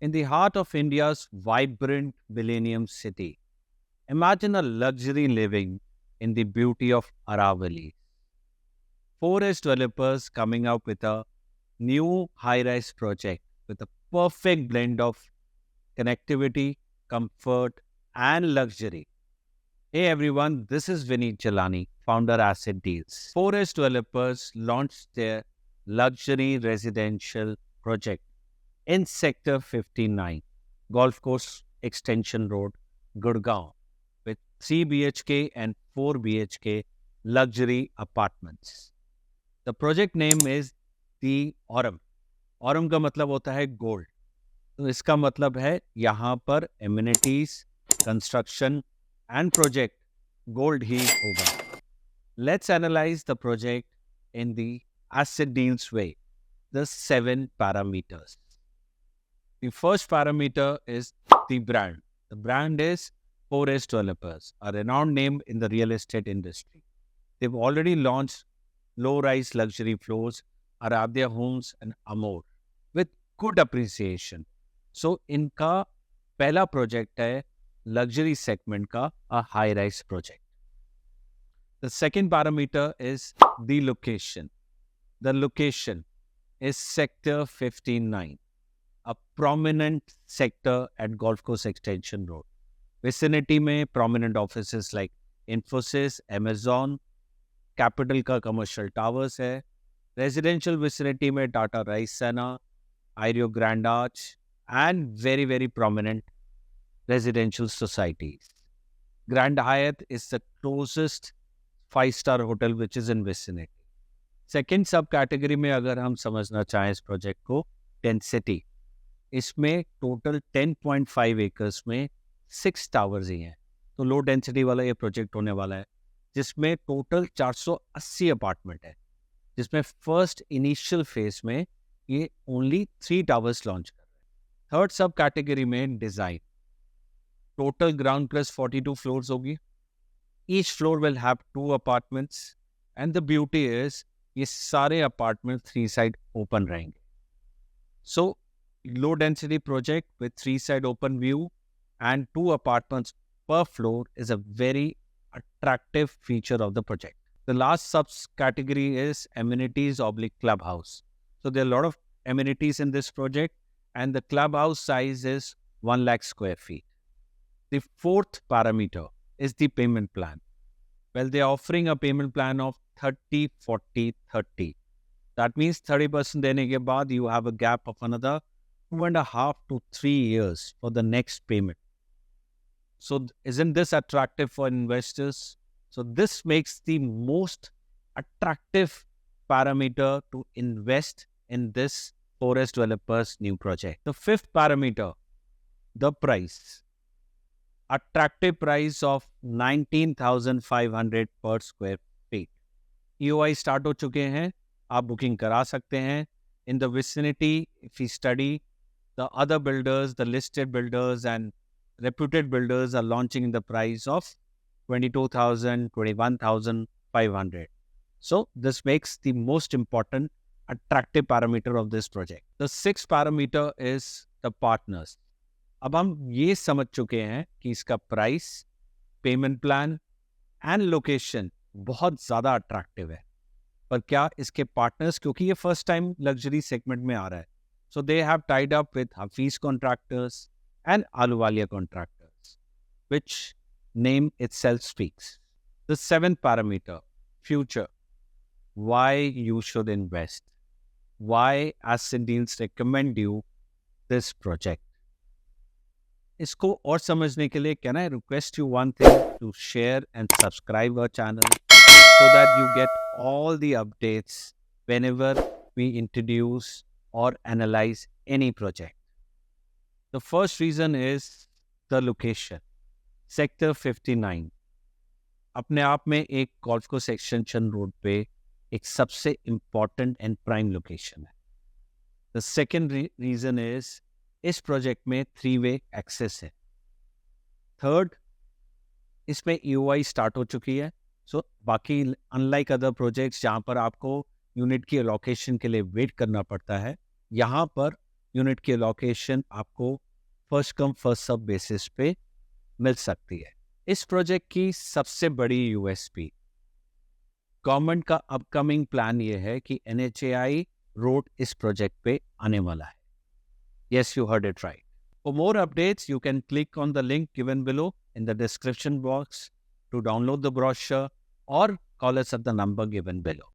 In the heart of India's vibrant millennium city, imagine a luxury living in the beauty of Aravali. Forest developers coming up with a new high-rise project with a perfect blend of connectivity, comfort, and luxury. Hey everyone, this is Vineet Jalani, founder Asset Deals. Forest developers launched their luxury residential project in Sector 59, Golf Course Extension Road, Gurgaon, with 3 BHK and 4 BHK luxury apartments. The project name is The Aurum. Aurum का मतलब होता है gold. तो इसका मतलब है यहाँ पर amenities, construction and project gold ही होगा. Let's analyze the project in the asset deals way. The 7 parameters. The first parameter is the brand. The brand is Forest Developers, a renowned name in the real estate industry. They've already launched low-rise luxury floors, Aradhya Homes and Amor, with good appreciation. So, इनका पहला project है luxury segment का a high-rise project. The second parameter is the location. The location is Sector 59, a prominent sector at Golf Course Extension Road. Vicinity में prominent offices like Infosys, Amazon, Capital का commercial towers है. Residential vicinity में Tata Raisana, Aereo Grand Arch, and very prominent residential societies. Grand Hyatt is the closest 5-star hotel which is in vicinity. Second सब category में अगर हम समझना चाहें इस प्रोजेक्ट को, डेंसिटी, इसमें टोटल 10.5 एकर्स में 6 टावर्स ही हैं. तो लो डेंसिटी वाला ये प्रोजेक्ट होने वाला है, जिसमें टोटल 480 अपार्टमेंट है, जिसमें फर्स्ट इनिशियल फेज में ये ओनली 3 टावर्स लॉन्च कर रहे हैं. थर्ड सब कैटेगरी में design, total ground plus 42 floors होगी. Each floor will have 2 apartments and the beauty is ये सारे अपार्टमेंट 3 साइड ओपन रहेंगे. So low density project with 3 side open view and 2 apartments per floor is a very attractive feature of the project. The last subcategory is amenities / clubhouse. So there are a lot of amenities in this project and the clubhouse size is 1 lakh square feet. The fourth parameter is the payment plan. Well, they are offering a payment plan of 30, 40, 30. That means 30% देने के बाद you have a gap of another 2.5 to 3 years for the next payment. So isn't this attractive for investors? So this makes the most attractive parameter to invest in this Forest Developers new project. The fifth parameter, the price. Attractive price of 19,500 per square feet. EOI start हो चुके हैं, आप booking करा सकते हैं. In the vicinity, if we study, the other builders, the listed builders and reputed builders are launching in the price of 22,000, 21,500. So this makes the most important attractive parameter of this project. The sixth parameter is the partners. अब हम ये समझ चुके हैं कि इसका price, payment plan and location बहुत ज़्यादा अट्रैक्टिव है, पर क्या इसके पार्टनर्स, क्योंकि ये फर्स्ट टाइम लग्जरी सेगमेंट में आ रहा है, so they have tied up with Hafeez contractors and Ahluwalia contractors, which name itself speaks. The seventh parameter, future. Why you should invest. Why Asset Deals recommend you this project. इसको और समझने के लिए can I request you one thing, to share and subscribe our channel so that you get all the updates whenever we introduce or analyze any project. The first reason is the location. Sector 59 अपने आप में एक golf course extension road पे एक सबसे important and prime location है. The second reason is इस project में 3-वे एक्सेस है. थर्ड, इसमें EOI स्टार्ट हो चुकी है. सो बाकी अनलाइक अदर प्रोजेक्ट्स जहाँ पर आपको यूनिट की एलोकेशन के लिए वेट करना पड़ता है, यहाँ पर यूनिट की लोकेशन आपको first come first serve basis पे मिल सकती है। इस प्रोजेक्ट की सबसे बड़ी यूएसपी, गवर्नमेंट का अपकमिंग प्लान ये है कि NHAI रोड इस प्रोजेक्ट पे आने वाला है। Yes, you heard it right. For more updates, you can click on the link given below in the description box to download the brochure or call us at the number given below.